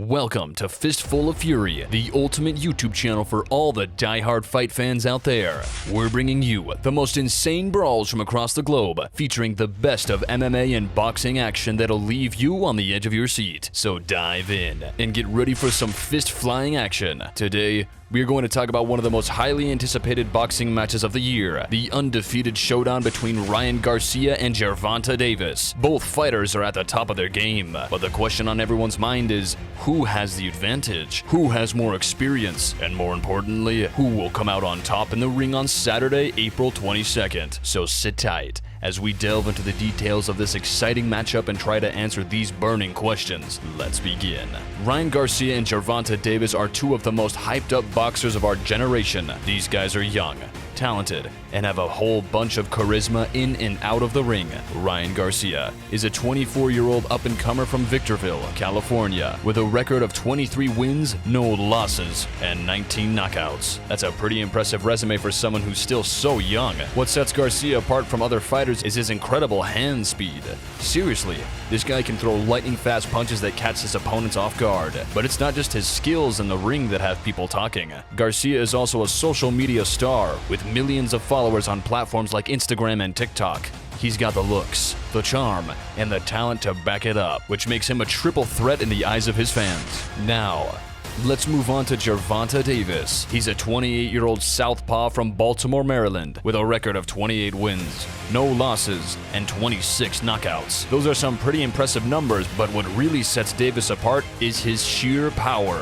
Welcome to Fistful of Fury, the ultimate YouTube channel for all the die-hard fight fans out there. We're bringing you the most insane brawls from across the globe, featuring the best of MMA and boxing action that'll leave you on the edge of your seat. So dive in and get ready for some fist-flying action. Today, we are going to talk about one of the most highly anticipated boxing matches of the year, the undefeated showdown between Ryan Garcia and Gervonta Davis. Both fighters are at the top of their game, but the question on everyone's mind is, who has the advantage? Who has more experience? And more importantly, who will come out on top in the ring on Saturday, April 22nd? So sit tight as we delve into the details of this exciting matchup and try to answer these burning questions. Let's begin. Ryan Garcia and Gervonta Davis are two of the most hyped up boxers of our generation. These guys are young, talented, and have a whole bunch of charisma in and out of the ring. Ryan Garcia is a 24-year-old up-and-comer from Victorville, California, with a record of 23 wins, no losses, and 19 knockouts. That's a pretty impressive resume for someone who's still so young. What sets Garcia apart from other fighters is his incredible hand speed. Seriously, this guy can throw lightning-fast punches that catch his opponents off guard. But it's not just his skills in the ring that have people talking. Garcia is also a social media star, with millions of followers on platforms like Instagram and TikTok. He's got the looks, the charm, and the talent to back it up, which makes him a triple threat in the eyes of his fans. Now, let's move on to Gervonta Davis. He's a 28-year-old southpaw from Baltimore, Maryland, with a record of 28 wins, no losses, and 26 knockouts. Those are some pretty impressive numbers, but what really sets Davis apart is his sheer power.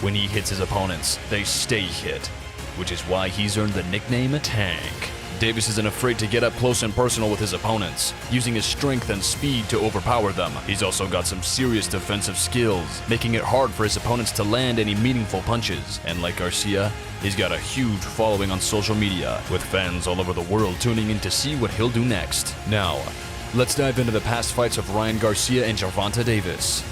When he hits his opponents, they stay hit, which is why he's earned the nickname Tank. Davis isn't afraid to get up close and personal with his opponents, using his strength and speed to overpower them. He's also got some serious defensive skills, making it hard for his opponents to land any meaningful punches. And like Garcia, he's got a huge following on social media, with fans all over the world tuning in to see what he'll do next. Now, let's dive into the past fights of Ryan Garcia and Gervonta Davis.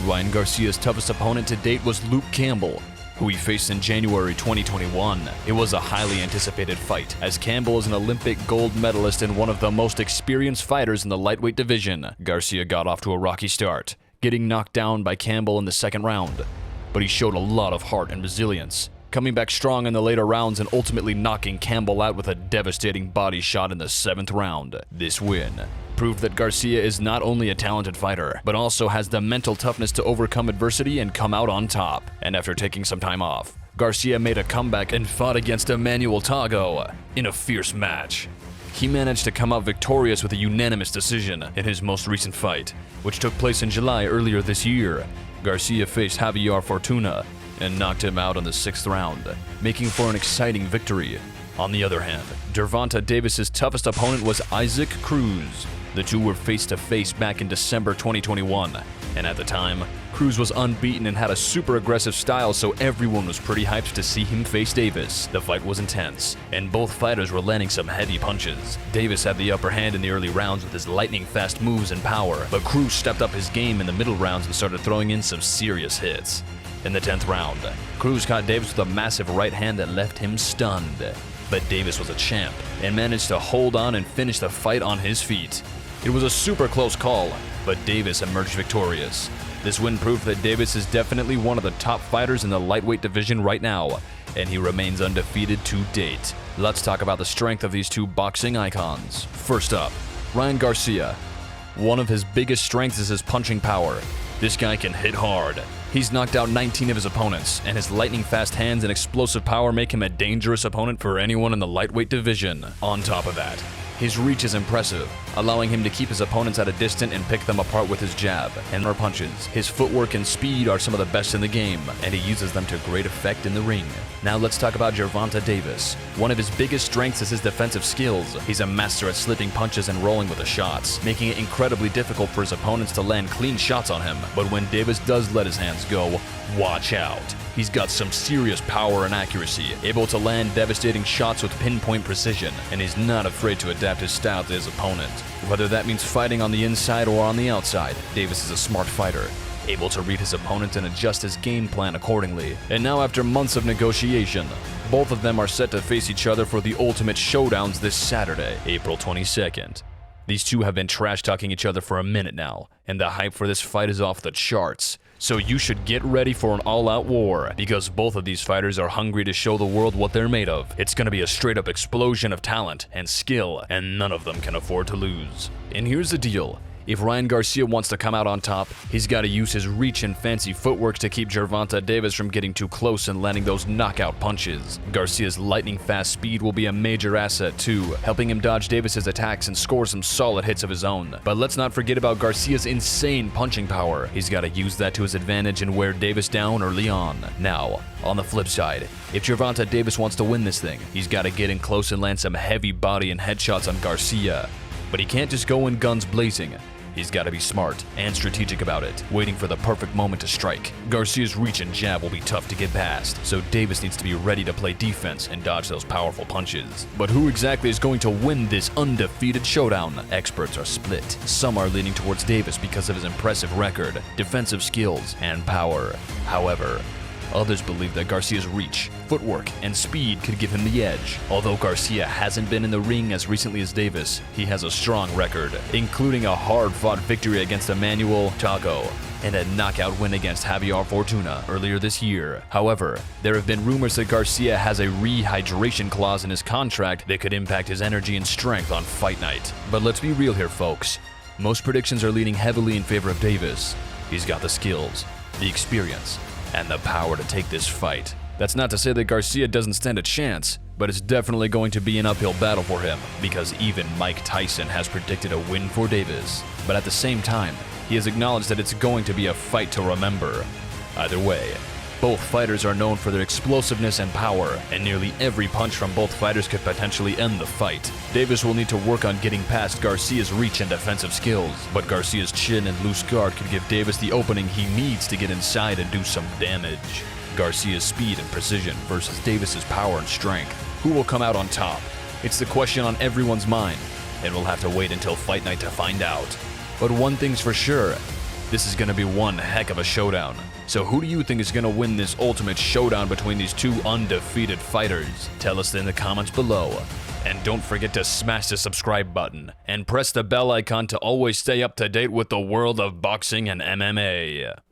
Ryan Garcia's toughest opponent to date was Luke Campbell, who he faced in January 2021. It was a highly anticipated fight, as Campbell is an Olympic gold medalist and one of the most experienced fighters in the lightweight division. Garcia got off to a rocky start, getting knocked down by Campbell in the second round, but he showed a lot of heart and resilience, coming back strong in the later rounds and ultimately knocking Campbell out with a devastating body shot in the 7th round. This win proved that Garcia is not only a talented fighter, but also has the mental toughness to overcome adversity and come out on top. And after taking some time off, Garcia made a comeback and fought against Emmanuel Tago in a fierce match. He managed to come out victorious with a unanimous decision in his most recent fight, which took place in July earlier this year. Garcia faced Javier Fortuna and knocked him out in the 6th round, making for an exciting victory. On the other hand, Gervonta Davis's toughest opponent was Isaac Cruz. The two were face-to-face back in December 2021, and at the time, Cruz was unbeaten and had a super aggressive style, so everyone was pretty hyped to see him face Davis. The fight was intense, and both fighters were landing some heavy punches. Davis had the upper hand in the early rounds with his lightning-fast moves and power, but Cruz stepped up his game in the middle rounds and started throwing in some serious hits. In the 10th round, Cruz caught Davis with a massive right hand that left him stunned. But Davis was a champ and managed to hold on and finish the fight on his feet. It was a super close call, but Davis emerged victorious. This win proved that Davis is definitely one of the top fighters in the lightweight division right now, and he remains undefeated to date. Let's talk about the strength of these two boxing icons. First up, Ryan Garcia. One of his biggest strengths is his punching power. This guy can hit hard. He's knocked out 19 of his opponents, and his lightning-fast hands and explosive power make him a dangerous opponent for anyone in the lightweight division. On top of that, his reach is impressive, allowing him to keep his opponents at a distance and pick them apart with his jab and her punches. His footwork and speed are some of the best in the game, and he uses them to great effect in the ring. Now let's talk about Gervonta Davis. One of his biggest strengths is his defensive skills. He's a master at slipping punches and rolling with the shots, making it incredibly difficult for his opponents to land clean shots on him. But when Davis does let his hands go, watch out. He's got some serious power and accuracy, able to land devastating shots with pinpoint precision, and he's not afraid to adapt his style to his opponent. Whether that means fighting on the inside or on the outside, Davis is a smart fighter, able to read his opponent and adjust his game plan accordingly. And now, after months of negotiation, both of them are set to face each other for the ultimate showdowns this Saturday, April 22nd. These two have been trash-talking each other for a minute now, and the hype for this fight is off the charts. So you should get ready for an all-out war, because both of these fighters are hungry to show the world what they're made of. It's gonna be a straight-up explosion of talent and skill, and none of them can afford to lose. And here's the deal. If Ryan Garcia wants to come out on top, he's got to use his reach and fancy footwork to keep Gervonta Davis from getting too close and landing those knockout punches. Garcia's lightning-fast speed will be a major asset too, helping him dodge Davis's attacks and score some solid hits of his own. But let's not forget about Garcia's insane punching power. He's got to use that to his advantage and wear Davis down early on. Now, on the flip side, if Gervonta Davis wants to win this thing, he's got to get in close and land some heavy body and headshots on Garcia. But he can't just go in guns blazing. He's got to be smart and strategic about it, waiting for the perfect moment to strike. Garcia's reach and jab will be tough to get past, so Davis needs to be ready to play defense and dodge those powerful punches. But who exactly is going to win this undefeated showdown? Experts are split. Some are leaning towards Davis because of his impressive record, defensive skills, and power. However, others believe that Garcia's reach, footwork, and speed could give him the edge. Although Garcia hasn't been in the ring as recently as Davis, he has a strong record, including a hard-fought victory against Emmanuel Tago and a knockout win against Javier Fortuna earlier this year. However, there have been rumors that Garcia has a rehydration clause in his contract that could impact his energy and strength on fight night. But let's be real here, folks. Most predictions are leaning heavily in favor of Davis. He's got the skills, the experience, and the power to take this fight. That's not to say that Garcia doesn't stand a chance, but it's definitely going to be an uphill battle for him, because even Mike Tyson has predicted a win for Davis. But at the same time, he has acknowledged that it's going to be a fight to remember. Either way, both fighters are known for their explosiveness and power, and nearly every punch from both fighters could potentially end the fight. Davis will need to work on getting past Garcia's reach and defensive skills, but Garcia's chin and loose guard could give Davis the opening he needs to get inside and do some damage. Garcia's speed and precision versus Davis's power and strength. Who will come out on top? It's the question on everyone's mind, and we'll have to wait until fight night to find out. But one thing's for sure, this is going to be one heck of a showdown. So who do you think is going to win this ultimate showdown between these two undefeated fighters? Tell us in the comments below. And don't forget to smash the subscribe button and press the bell icon to always stay up to date with the world of boxing and MMA.